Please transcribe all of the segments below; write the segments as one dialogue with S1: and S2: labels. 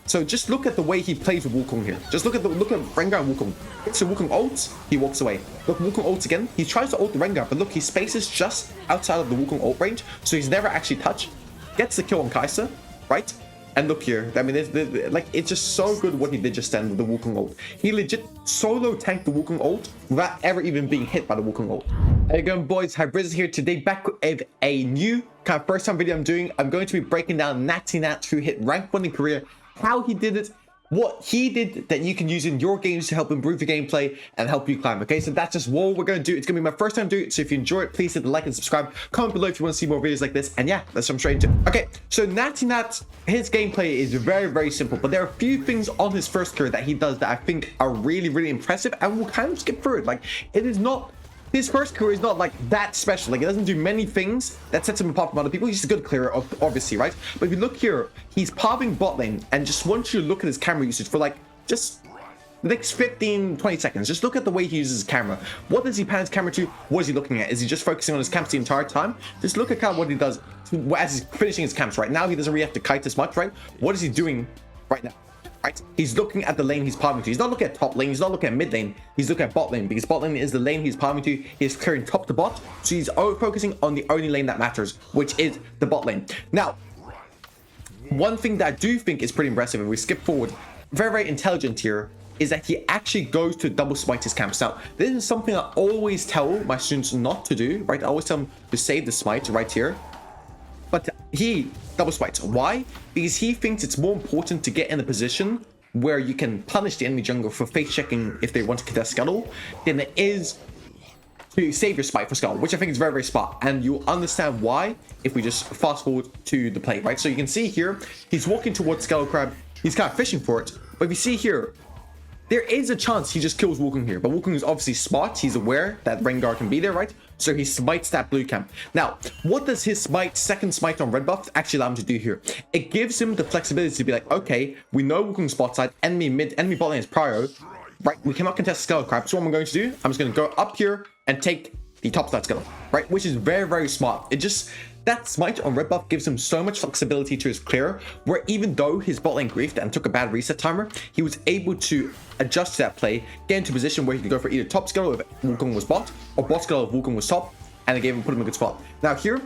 S1: So just look at the way he plays with Wukong here. Just look at Rengar and Wukong. So Wukong ults, he walks away. Look, Wukong ults again. He tries to ult the Rengar, but look, he spaces just outside of the Wukong ult range, so he's never actually touched. Gets the kill on Kai'Sa, right? And look here. I mean, like, it's just so good what he did just then with the Wukong ult. He legit solo tanked the Wukong ult without ever even being hit by the Wukong ult. How you going, boys? hybradge here today, back with a new kind of first time video I'm doing. I'm going to be breaking down NattyNat, who hit rank 1 in Korea, how he did it, what he did that you can use in your games to help improve your gameplay and help you climb. Okay, so that's just what we're going to do. It's going to be my first time doing it, so if you enjoy it, please hit the like and subscribe. Comment below if you want to see more videos like this, and yeah, let's jump straight into it. Okay, so NattyNat, his gameplay is very simple, but there are a few things on his first career that he does that I think are really impressive, and we'll kind of skip through it. Like, it is not, his first career is not like that special. Like, it doesn't do many things that sets him apart from other people. He's a good clearer, obviously, right? But if you look here, he's popping bot lane, and just want you to look at his camera usage for like just the next 15-20 seconds. Just look at the way he uses his camera. What does he pan his camera to? What is he looking at? Is he just focusing on his camps the entire time? Just look at kind of what he does as he's finishing his camps. Right now, he doesn't really have to kite as much, right? What is he doing right now? Right? He's looking at the lane he's palming to. He's not looking at top lane. He's not looking at mid lane. He's looking at bot lane, because bot lane is the lane he's palming to. He's clearing top to bot. So he's focusing on the only lane that matters, which is the bot lane. Now, one thing that I do think is pretty impressive, and we skip forward, very intelligent here, is that he actually goes to double smite his camps. Now, this is something I always tell my students not to do, right? I always tell them to save the smite right here. But he double smites. Why? Because he thinks it's more important to get in a position where you can punish the enemy jungle for face checking if they want to contest Scuttle than it is to save your smite for Scuttle, which I think is very smart. And you'll understand why if we just fast forward to the play, right? So you can see here, he's walking towards Scuttle Crab. He's kind of fishing for it. But if you see here, there is a chance he just kills Wukong here, but Wukong is obviously smart. He's aware that Rengar can be there, right? So he smites that blue camp. Now, what does his second smite on red buff actually allow him to do here? It gives him the flexibility to be like, okay, we know Wukong's bot side, enemy bot lane is prio, right? We cannot contest Skull Crab. So what I'm going to do, I'm just going to go up here and take the top side Scuttle, right? Which is very smart. It just, that smite on red buff gives him so much flexibility to his clear, where even though his bot lane griefed and took a bad reset timer, he was able to adjust to that play, get into a position where he could go for either top Scuttle if Wukong was bot, or bot Scuttle if Wukong was top, and it gave him, put him in a good spot. Now here,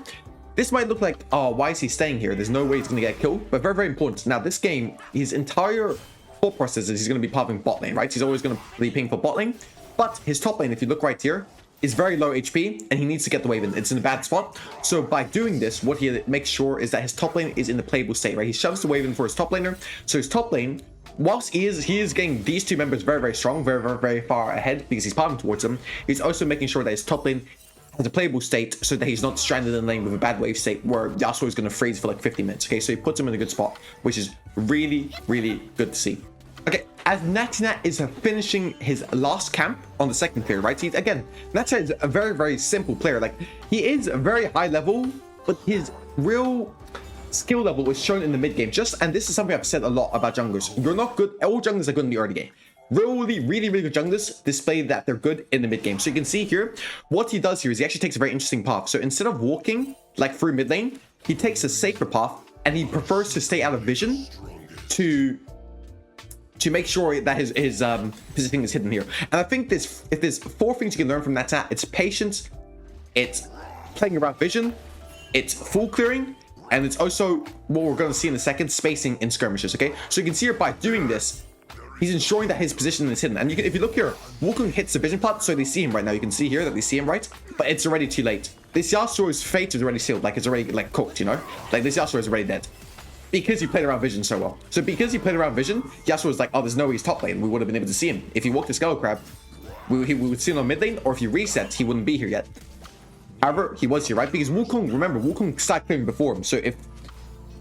S1: this might look like, oh, why is he staying here? There's no way he's going to get killed, but very important. Now this game, his entire thought process is he's going to be popping bot lane, right? He's always going to be ping for bot lane, but his top lane, if you look right here, is very low HP, and he needs to get the wave in. It's in a bad spot. So by doing this, what he makes sure is that his top lane is in the playable state, right? He shoves the wave in for his top laner. So his top lane, whilst he is getting these two members very strong, very far ahead because he's palming towards them, he's also making sure that his top lane has a playable state so that he's not stranded in the lane with a bad wave state where Yasuo is going to freeze for like 50 minutes. Okay, so he puts him in a good spot, which is really good to see. Okay, as NattyNat is finishing his last camp on the second clear, right? He's, again, NattyNat is a very simple player. Like, he is a very high level, but his real skill level is shown in the mid game. And this is something I've said a lot about junglers. You're not good. All junglers are good in the early game. Really good junglers display that they're good in the mid game. So you can see here, what he does here is he actually takes a very interesting path. So instead of walking like through mid lane, he takes a safer path, and he prefers to stay out of vision to make sure that his positioning is hidden here. And I think if there's 4 things you can learn from NattyNat, it's patience, it's playing around vision, it's full clearing, and it's also what we're going to see in a second, spacing in skirmishes. Okay, so you can see here, by doing this, he's ensuring that his position is hidden. And you can, if you look here, Wukong hits the vision part, so they see him right now. You can see here that they see him, right? But it's already too late. This Yasuo's fate is already sealed. Like, it's already like cooked, you know? Like, this Yasuo is already dead, because he played around vision so well. So because he played around vision, Yasuo was like, oh, there's no way he's top lane. We would have been able to see him. If he walked the Skull Crab, we would see him on mid lane, or if he resets, he wouldn't be here yet. However, he was here, right? Because Wukong, remember, Wukong started clearing before him. So if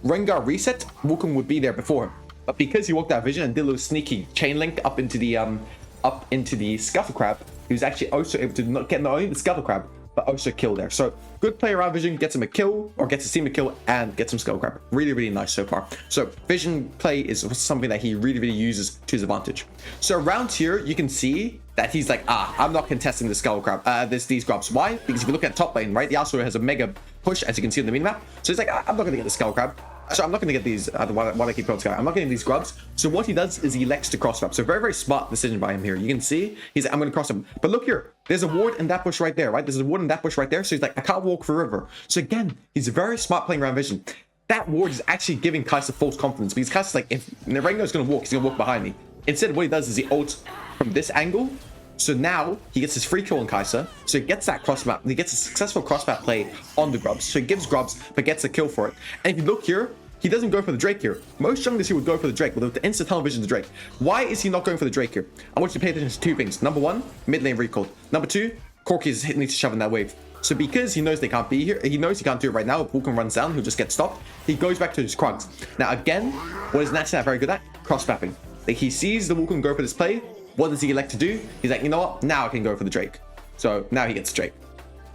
S1: Rengar reset, Wukong would be there before him. But because he walked that vision and did a little sneaky chain link up into the Scuttle Crab, he was actually also able to get not only the Scuttle Crab, but also kill there. So good play around vision, gets him a kill, or gets his team a kill, and gets him Skull Crab. Really nice so far. So vision play is something that he really uses to his advantage. So around here, you can see that he's like, I'm not contesting the Skull Crab, these grabs. Why? Because if you look at top lane, right, Yasuo has a mega push, as you can see on the minimap. So he's like, I'm not going to get the Skull Crab. So I'm not going to get these, while I keep going, I'm not getting these grubs. So what he does is he elects to cross grab. So very, very smart decision by him here. You can see, he's like, I'm going to cross him. But look here, there's a ward in that bush right there, right? There's a ward in that bush right there. So he's like, I can't walk for river. So again, he's very smart playing around vision. That ward is actually giving Kai'Sa false confidence, because Kai'Sa's like, if Rengar's going to walk, he's going to walk behind me. Instead, what he does is he ults from this angle. So now he gets his free kill on Kai'Sa. So he gets that cross map. He gets a successful cross map play on the grubs. So he gives grubs, but gets a kill for it. And if you look here, he doesn't go for the Drake here. Most junglers here would go for the Drake, with the instant tunnel vision of the Drake. Why is he not going for the Drake here? I want you to pay attention to two things. Number one, mid lane recall. Number two, Corki needs to shove in that wave. So because he knows they can't be here, he knows he can't do it right now. If Vulcan runs down, he'll just get stopped. He goes back to his Krugs. Now again, what is NattyNat very good at? Cross mapping. Like, he sees the Vulcan go for this play. What does he elect to do? He's like, you know what? Now I can go for the Drake. So now he gets the Drake,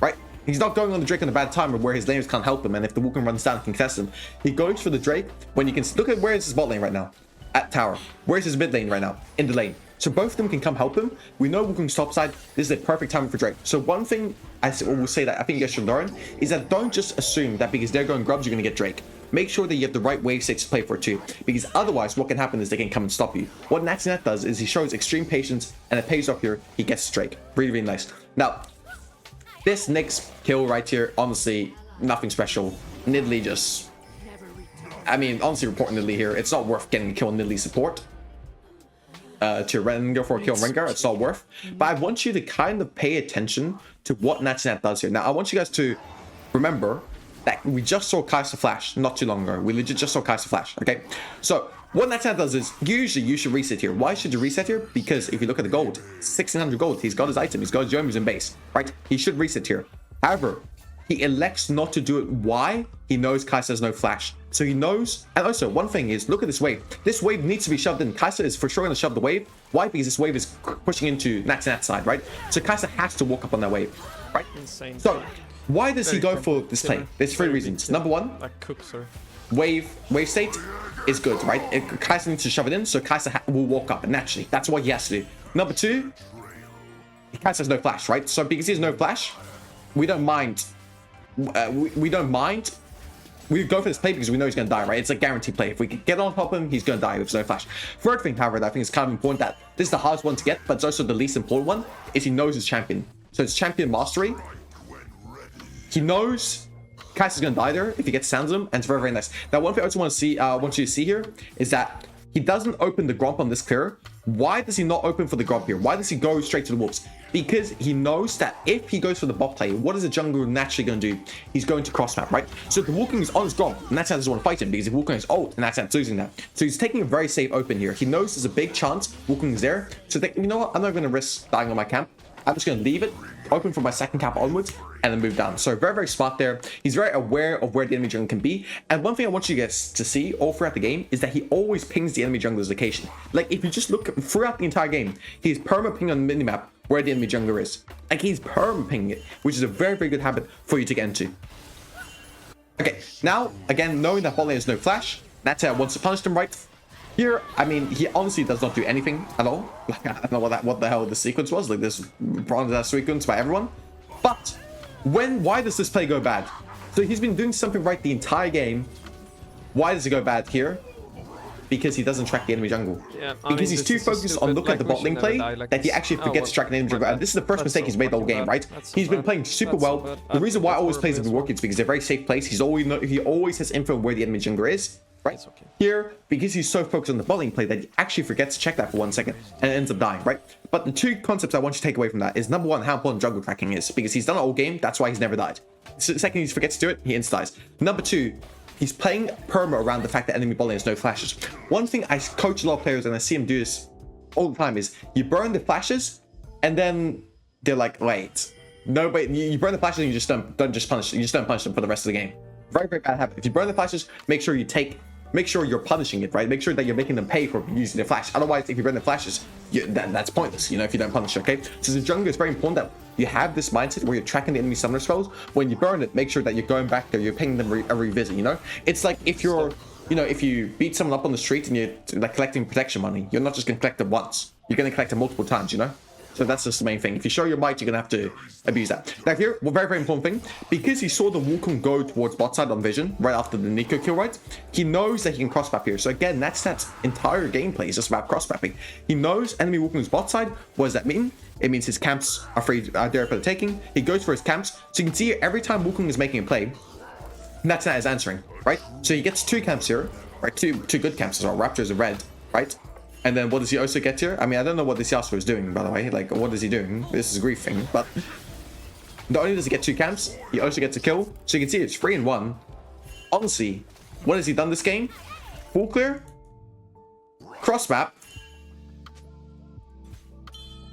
S1: right? He's not going on the Drake in a bad time where his laners can't help him, and if the Vulcan runs down, he can contest him. He goes for the Drake when you can look at where is his bot lane right now? At tower. Where's his mid lane right now? In the lane. So both of them can come help him. We know Vulcan's top side. This is a perfect time for Drake. So one thing I will say that I think you guys should learn is that don't just assume that because they're going grubs, you're going to get Drake. Make sure that you have the right wave states to play for it too, because otherwise what can happen is they can come and stop you. What NattyNat does is he shows extreme patience, and it pays off here. He gets Drake. Really, really nice. Now, this next kill right here, honestly, nothing special. Nidalee just... I mean, honestly, reporting Nidalee here, it's not worth getting a kill on Nidalee support. To Rengar for a kill on Rengar, it's not worth. But I want you to kind of pay attention to what NattyNat does here. Now, I want you guys to remember that we just saw Kai'Sa flash not too long ago. We legit just saw Kai'Sa flash, okay? So, what NattyNat does is, usually you should reset here. Why should you reset here? Because if you look at the gold, 1600 gold, he's got his item, he's got his Yomu's in base, right? He should reset here. However, he elects not to do it. Why? He knows Kai'Sa has no flash. So he knows, and also one thing is, look at this wave. This wave needs to be shoved in. Kai'Sa is for sure going to shove the wave. Why? Because this wave is pushing into NattyNat's side, right? So Kai'Sa has to walk up on that wave, right?
S2: Insane.
S1: So, why does he go for this play? There's three reasons. Number one, wave state is good, right? Kai'Sa needs to shove it in, so Kai'Sa will walk up naturally. That's what he has to do. Number two, Kai'Sa has no flash, right? So because he has no flash, we don't mind. We don't mind. We go for this play because we know he's going to die, right? It's a guaranteed play. If we get on top of him, he's going to die with no flash. Third thing, however, that I think is kind of important, that this is the hardest one to get, but it's also the least important one, is he knows his champion. So it's champion mastery. He knows Kai'Sa's going to die there if he gets sands him, and it's very, very nice. Now, one thing I also want to see, want you to see here is that he doesn't open the Gromp on this clear. Why does he not open for the Gromp here? Why does he go straight to the wolves? Because he knows that if he goes for the bot play, what is the jungler naturally going to do? He's going to cross map, right? So if the Wukong is on his Gromp, NattyNat doesn't want to fight him, because if Wukong is ult, NattyNat's losing that. So he's taking a very safe open here. He knows there's a big chance Wukong is there. So you know what? I'm not going to risk dying on my camp. I'm just going to leave it open from my second cap onwards and then move down. So very, very smart there. He's very aware of where the enemy jungler can be. And one thing I want you guys to see all throughout the game is that he always pings the enemy jungler's location. Like, if you just look throughout the entire game, he's perma-ping on the minimap where the enemy jungler is. Like, he's perma-pinging it, which is a very, very good habit for you to get into. Okay, now, again, knowing that bot lane has no flash, NattyNat wants to punish them, right? Here, I mean, he honestly does not do anything at all. Like, I don't know what the hell the sequence was. Like, this bronze sequence by everyone. But why does this play go bad? So he's been doing something right the entire game. Why does it go bad here? Because he doesn't track the enemy jungle. Yeah, because he's too focused on looking at the bot lane play that he actually forgets to track the enemy jungle. And this is the first mistake he's made the whole game, right? He's been playing super well. The reason why I always plays have been working is because they're very safe place. He always has info on where the enemy jungler is. Right? Okay. Here, because he's so focused on the bot lane play that he actually forgets to check that for 1 second and ends up dying, right? But the two concepts I want you to take away from that is, number one, how important jungle tracking is, because he's done it all game, that's why he's never died. So second, he forgets to do it, he insta dies. Number two, he's playing perma around the fact that enemy bot lane has no flashes. One thing I coach a lot of players, and I see him do this all the time, is you burn the flashes, and then they're like, wait, no, but you burn the flashes and you just don't punish them for the rest of the game. Very, very bad habit. If you burn the flashes, make sure you're punishing it, right? Make sure that you're making them pay for using their flash. Otherwise, if you burn the flashes, that's pointless, you know, if you don't punish it, okay? So the jungle is very important that you have this mindset where you're tracking the enemy summoner spells. When you burn it, make sure that you're going back there, you're paying them a revisit, you know? It's like if you're, you know, if you beat someone up on the street and you're like collecting protection money, you're not just going to collect it once. You're going to collect it multiple times, you know? So that's just the main thing. If you show your might, you're gonna have to abuse that. Now here, well, very important thing, because he saw the Wukong go towards bot side on vision right after the Nico kill, right? He knows that he can cross map here. So again, that's entire gameplay is just about cross mapping. He knows enemy Wukong's bot side. What does that mean? It means his camps are free, there for the taking. He goes for his camps. So you can see every time Wukong is making a play, NattyNat is answering, right? So he gets 2 camps here, right? Two good camps as well. Raptors are red, right? And then what does he also get here? I mean, I don't know what this Yasuo is doing, by the way. Like, what is he doing? This is a grief thing, but not only does he get 2 camps, he also gets a kill. So you can see it's 3 and 1. Honestly, what has he done this game? Full clear, cross map,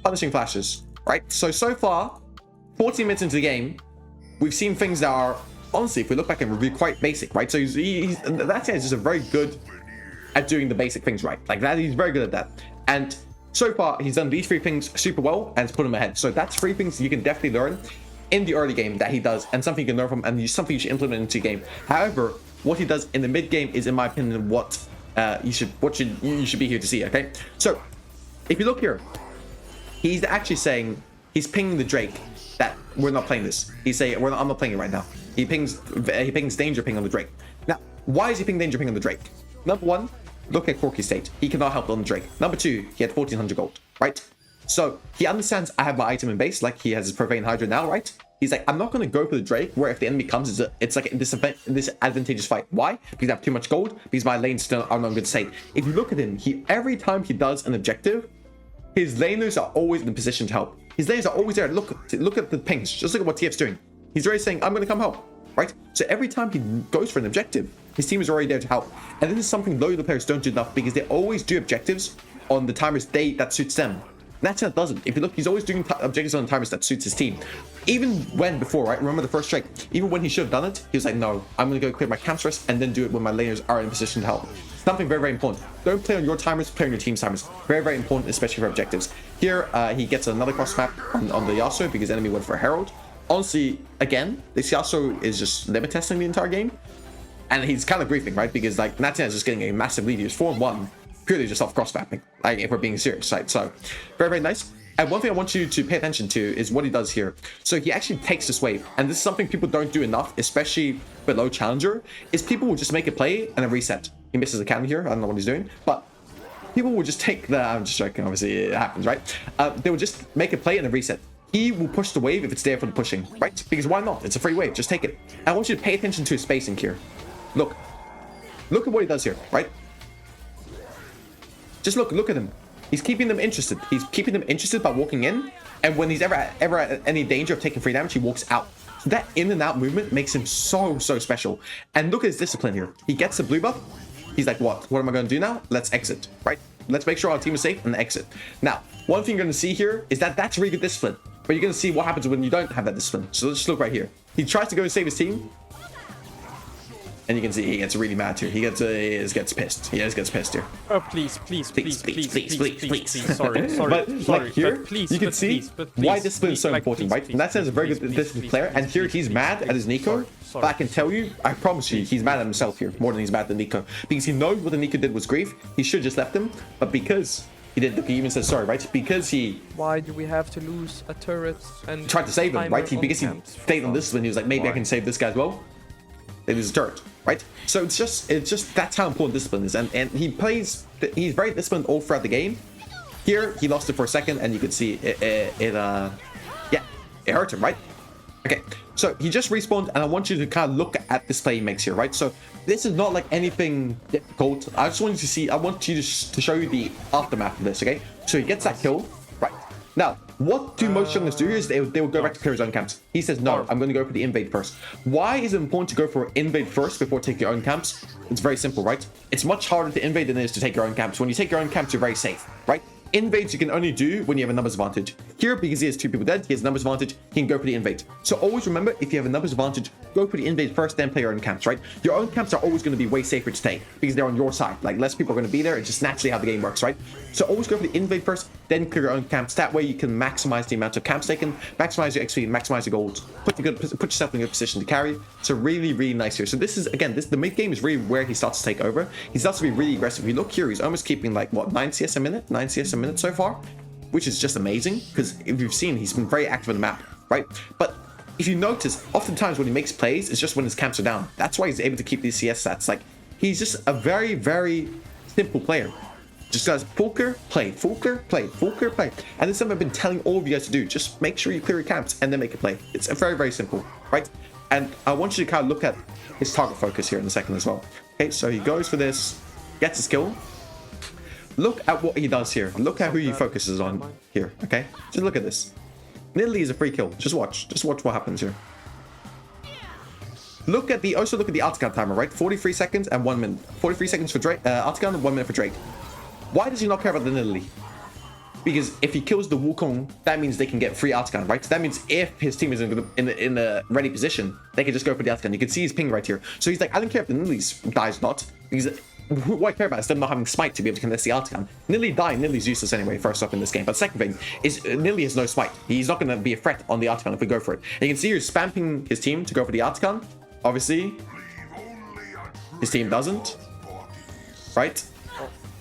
S1: punishing flashes, right? So far, 14 minutes into the game, we've seen things that are, honestly, if we look back and review, quite basic, right? So that is just a very good at doing the basic things right. Like that, he's very good at that. And so far, he's done these 3 things super well and it's put him ahead. So that's 3 things you can definitely learn in the early game that he does, and something you can learn from, and something you should implement into your game. However, what he does in the mid game is, in my opinion, what you should be here to see. Okay, so if you look here, he's actually saying he's pinging the Drake that we're not playing this. He's saying I'm not playing it right now. He pings danger ping on the Drake. Now, why is he ping danger ping on the Drake? Number 1, look at Corky's state. He cannot help on the Drake. Number 2, he had 1400 gold, right? So he understands I have my item in base, like he has his Profane Hydra now, right? He's like, I'm not going to go for the Drake, where if the enemy comes, it's like this advantageous fight. Why? Because I have too much gold, because my lanes still are not in good state. If you look at him, every time he does an objective, his laners are always in a position to help. His laners are always there. Look at the pings. Just look at what TF's doing. He's already saying, I'm going to come help, right? So every time he goes for an objective, his team is already there to help. And this is something loyal players don't do enough, because they always do objectives on the timers that suits them. NattyNat doesn't. If you look, he's always doing objectives on the timers that suits his team. Even when before, right? Remember the first strike? Even when he should have done it, he was like, no, I'm going to go clear my camps first and then do it when my laners are in a position to help. Something very, very important. Don't play on your timers, play on your team's timers. Very, very important, especially for objectives. Here, he gets another cross map on the Yasuo because enemy went for a Herald. Honestly, again, this Yasuo is just limit testing the entire game. And he's kind of griefing, right? Because like NattyNat is just getting a massive lead. He was 4 and 1. Purely just off cross mapping, like if we're being serious, right? So very, very nice. And one thing I want you to pay attention to is what he does here. So he actually takes this wave, and this is something people don't do enough, especially below challenger, is people will just make a play and a reset. He misses a cannon here. I don't know what he's doing, but people will just take the, I'm just joking, obviously it happens, right? They will just make a play and a reset. He will push the wave if it's there for the pushing, right? Because why not? It's a free wave, just take it. And I want you to pay attention to his spacing here. Look at what he does here, right? Just look at him. He's keeping them interested. He's keeping them interested by walking in, and when he's ever at any danger of taking free damage, he walks out. So that in and out movement makes him so special. And look at his discipline here. He gets the blue buff. He's like, what am I going to do now? Let's exit, right? Let's make sure our team is safe and exit. Now, one thing you're going to see here is that's really good discipline, but you're going to see what happens when you don't have that discipline. So let's look right here. He tries to go and save his team, and you can see he gets really mad here. He gets pissed. He just gets pissed here.
S2: Oh, please. Sorry.
S1: But like here, you can see why discipline is so important, right? And that says a very good disciplined player. And here he's mad at his Nico. But I can tell you, I promise you, he's mad at himself here more than he's mad at the Nico, because he knows what the Nico did was grief. He should have just left him, but because he did, he even says sorry, right? Because he.
S2: Why do we have to lose a turret and
S1: tried to save him, right? Because he stayed on this one. He was like, maybe I can save this guy as well. They lose a turret, right? So it's just that's how important discipline is, and he's very disciplined all throughout the game. Here he lost it for a second, and you could see it hurt him, right? Okay, so he just respawned, and I want you to kind of look at this play he makes here, right? So this is not like anything difficult. I want you to show you the aftermath of this, okay? So he gets that kill, right? Now, what do most junglers do here is they will go back to clear his own camps. He says, no, I'm going to go for the invade first. Why is it important to go for invade first before taking your own camps? It's very simple, right? It's much harder to invade than it is to take your own camps. When you take your own camps, you're very safe, right? Invades you can only do when you have a numbers advantage. Here, because he has 2 people dead, he has a numbers advantage, he can go for the invade. So always remember, if you have a numbers advantage, go for the invade first, then play your own camps, right? Your own camps are always going to be way safer to take because they're on your side. Like, less people are going to be there. It's just naturally how the game works, right? So always go for the invade first, then clear your own camps. That way you can maximize the amount of camps taken, maximize your XP, maximize your gold, put yourself in a good position to carry. So really nice here. So this is, again, the mid game is really where he starts to take over. He starts to be really aggressive. If you look here, he's almost keeping like, what, 9 CS a minute? 9 CS a minute so far? which is just amazing, because if you've seen, he's been very active on the map, right? But if you notice, oftentimes when he makes plays, it's just when his camps are down. That's why he's able to keep these CS stats. Like, he's just a very, very simple player. Just does Fulker, play, Fulker, play, Fulker, play. And this is something I've been telling all of you guys to do. Just make sure you clear your camps and then make a play. It's very, very simple, right? And I want you to kind of look at his target focus here in a second as well. Okay, so he goes for this, gets his kill. Look at what he does here. Look at who he focuses on here, okay? Just look at this. Nidalee is a free kill. Just watch what happens here. Also look at the Artican timer, right? 43 seconds and 1 minute. 43 seconds for Drake, Artican and 1 minute for Drake. Why does he not care about the Nidalee? Because if he kills the Wukong, that means they can get free Artican, right? So that means if his team is in a ready position, they can just go for the Artican. You can see his ping right here. So he's like, I don't care if the Nidalee dies or not, because what I care about is them not having smite to be able to contest the Artican. Nidalee dying, Nidalee's useless anyway, first up in this game. But second thing is, Nidalee has no smite. He's not going to be a threat on the Artican if we go for it. And you can see he's spamming his team to go for the Artican. Obviously, his team doesn't, right?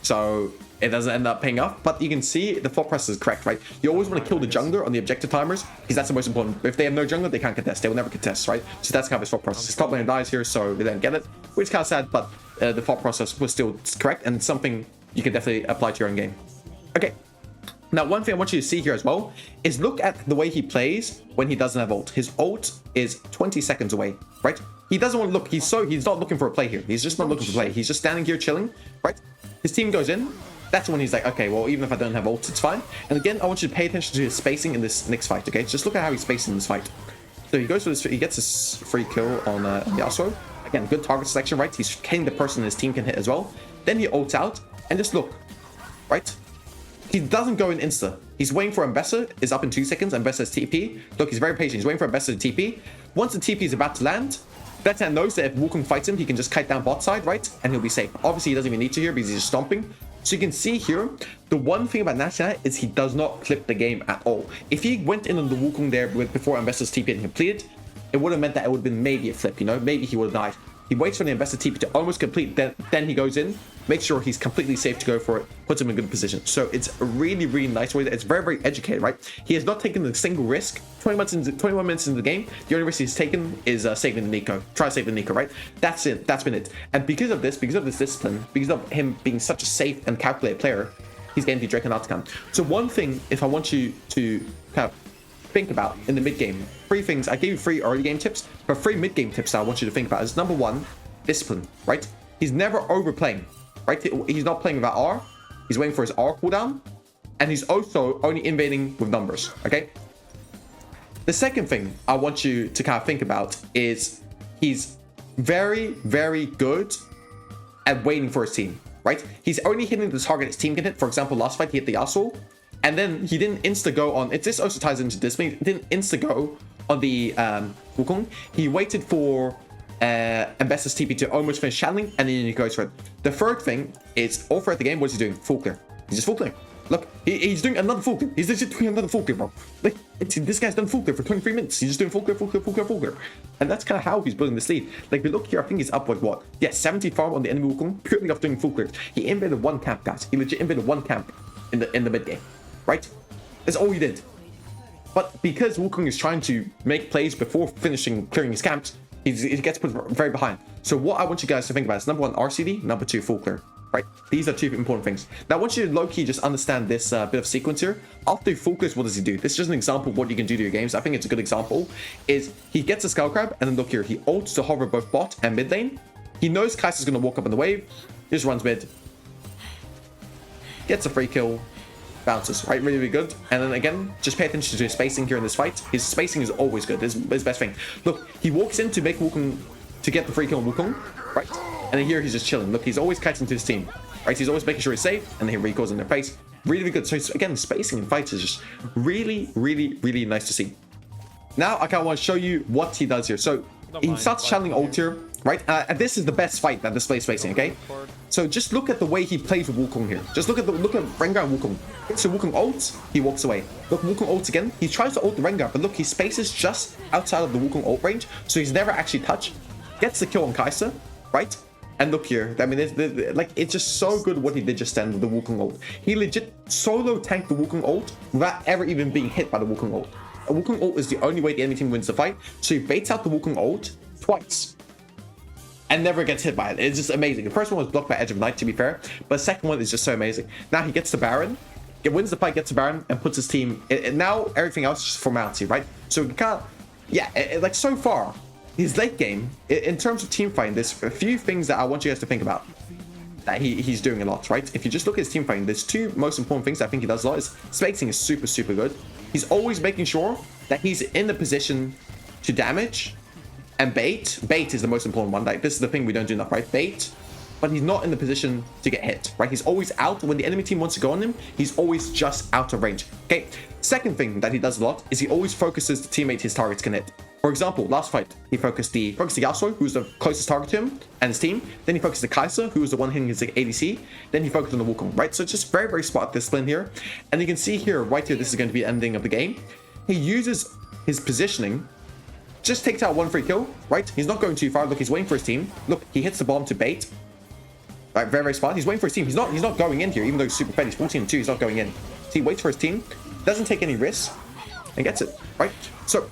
S1: So it doesn't end up paying off, but you can see the thought process is correct, right? You always want to kill the jungler on the objective timers, because that's the most important. If they have no jungler, they can't contest. They will never contest, right? So that's kind of his thought process. His top lane dies here, so they don't get it, which is kind of sad, but the thought process was still correct, and something you can definitely apply to your own game. Okay. Now, one thing I want you to see here as well is look at the way he plays when he doesn't have ult. His ult is 20 seconds away, right? He doesn't want to look. He's not looking for a play here. He's just not looking for a play. He's just standing here chilling, right? His team goes in. That's when he's like, okay, well, even if I don't have ult, it's fine. And again, I want you to pay attention to his spacing in this next fight, okay? Just look at how he's spacing in this fight. So he goes for this. He gets this free kill on Yasuo. Again, good target selection, right? He's hitting the person his team can hit as well. Then he ults out and just look, right? He doesn't go in insta. He's waiting for Ambessa is up in 2 seconds. Ambessa's TP. Look, he's very patient. He's waiting for Ambessa to TP. Once the TP is about to land, Betan knows that if Wukong fights him, he can just kite down bot side, right? And he'll be safe. Obviously, he doesn't even need to here because he's just stomping. So you can see here, the one thing about NattyNat is he does not clip the game at all. If he went in on the Wukong there before Ambessa's TP had completed, it would have meant that it would have been maybe a flip, you know? Maybe he would have died. He waits for the Ambessa TP to almost complete, then he goes in, makes sure he's completely safe to go for it, puts him in a good position. So it's a really, really nice way. It's very, very educated, right? He has not taken a single risk. 21 minutes into the game, the only risk he's taken is saving the Nico. Try to save the Nico, right? That's it. That's been it. And because of this discipline, because of him being such a safe and calculated player, he's getting the Drake and Artican. So one thing, if I want you to kind of think about in the mid game, 3 things. I gave you 3 early game tips, but 3 mid game tips that I want you to think about is number 1, discipline, right? He's never overplaying, right? He's not playing without R. He's waiting for his R cooldown, and he's also only invading with numbers, okay? The second thing I want you to kind of think about is he's very, very good at waiting for his team, right? He's only hitting the target his team can hit. For example, last fight he hit the Yasuo, and then he didn't insta-go on... This also ties into this. He didn't insta-go on the Wukong. He waited for Ambessa's TP to almost finish channeling, and then he goes for it. The third thing is, all throughout the game, what is he doing? Full clear. He's just full clear. Look, he's doing another full clear. He's legit doing another full clear, bro. Like, this guy's done full clear for 23 minutes. He's just doing full clear, full clear, full clear, full clear. And that's kind of how he's building this lead. Like, if you look here, I think he's up like what? Yeah, 70 farm on the enemy Wukong, purely off doing full clears. He invaded 1 camp, guys. He legit invaded 1 camp in the mid game. Right? That's all he did. But because Wukong is trying to make plays before clearing his camps, he gets put very behind. So what I want you guys to think about is number 1, RCD, number 2, full clear. Right? These are 2 important things. Now I want you to low-key just understand this bit of sequence here. After full clears, what does he do? This is just an example of what you can do to your games. I think it's a good example. Is he gets a skull crab, and then look here, he ults to hover both bot and mid lane. He knows Kai'Sa's going to walk up in the wave. He just runs mid. Gets a free kill. Bounces, right? Really, really good. And then again, just pay attention to his spacing here in this fight. His spacing is always good. His best thing. Look, he walks in to make Wukong, to get the free kill on Wukong, right? And then here he's just chilling. Look, he's always kiting to his team, right? He's always making sure he's safe, and then he recalls in their face. Really, really good. So again, spacing in fights is just really, really, really nice to see. Now I kind of want to show you what he does here. So he starts channeling ult here, right? And this is the best fight that displays spacing, okay? So just look at the way he plays with Wukong here. Just look at Rengar and Wukong. So Wukong ults, he walks away. Look, Wukong ults again. He tries to ult the Rengar, but look, he spaces just outside of the Wukong ult range, so he's never actually touched. Gets the kill on Kai'Sa, right? And look here, I mean, like, it's just so good what he did just then with the Wukong ult. He legit solo tanked the Wukong ult without ever even being hit by the Wukong ult. A Wukong ult is the only way the enemy team wins the fight, so he baits out the Wukong ult twice and never gets hit by it. It's just amazing. The first one was blocked by Edge of Night, to be fair, but the second one is just so amazing. Now he gets the Baron, it wins the fight, gets the Baron, and puts his team, and now everything else is just formality, right? So he can't, yeah, like so far, his late game, in terms of team fighting, there's a few things that I want you guys to think about that he's doing a lot, right? If you just look at his team fighting, there's two most important things I think he does a lot. Is spacing is super, super good. He's always making sure that he's in the position to damage and bait. Bait is the most important one. Like, this is the thing we don't do enough, right? Bait, but he's not in the position to get hit, right? He's always out. When the enemy team wants to go on him, he's always just out of range. Okay, second thing that he does a lot is he always focuses the teammate his targets can hit. For example, last fight, he focused the Yasuo, who's the closest target to him and his team. Then he focused the Kai'Sa, who was the one hitting his ADC. Then he focused on the Wukong, right? So it's just very, very smart discipline here. And you can see here, right here, this is going to be the ending of the game. He uses his positioning, just takes out one free kill, right? He's not going too far. Look, he's waiting for his team. Look, he hits the bomb to bait. Right, very, very smart. He's waiting for his team. He's not going in here, even though he's super fed. He's 14-2. He's not going in. So he waits for his team, doesn't take any risks, and gets it, right? So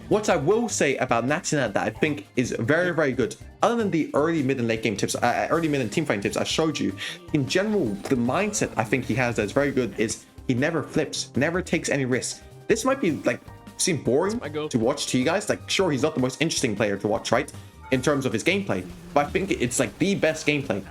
S1: what I will say about NattyNat that I think is very, very good, other than the early, mid, and late game tips, early, mid, and team fighting tips I showed you, in general, the mindset I think he has that's very good is he never flips, never takes any risks. This might be like seem boring to watch to you guys. Like, sure, he's not the most interesting player to watch, right, in terms of his gameplay, but I think it's like the best gameplay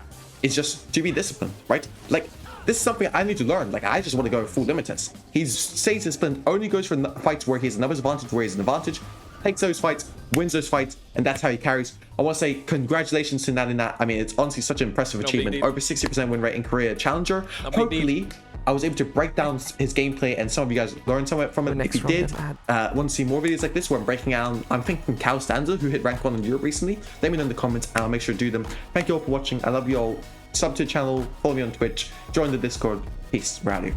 S1: is just to be disciplined, right? Like, this is something I need to learn. Like, I just want to go full limitless. He stays disciplined, only goes for fights where he has another advantage, where he has an advantage, takes those fights, wins those fights, and that's how he carries. I want to say congratulations to NattyNat. I mean, it's honestly such an impressive achievement. Over 60% win rate in Korea Challenger. Hopefully, I was able to break down his gameplay and some of you guys learned somewhere from it. If you did want to see more videos like this where I'm breaking out, I'm thinking Cal Stanza, who hit rank 1 in Europe recently, let me know in the comments and I'll make sure to do them. Thank you all for watching. I love you all. Sub to the channel, follow me on Twitch, join the Discord. Peace. We're out of here.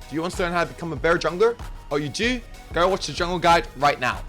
S3: Do you want to learn how to become a better jungler? Oh, you do? Go watch the jungle guide right now.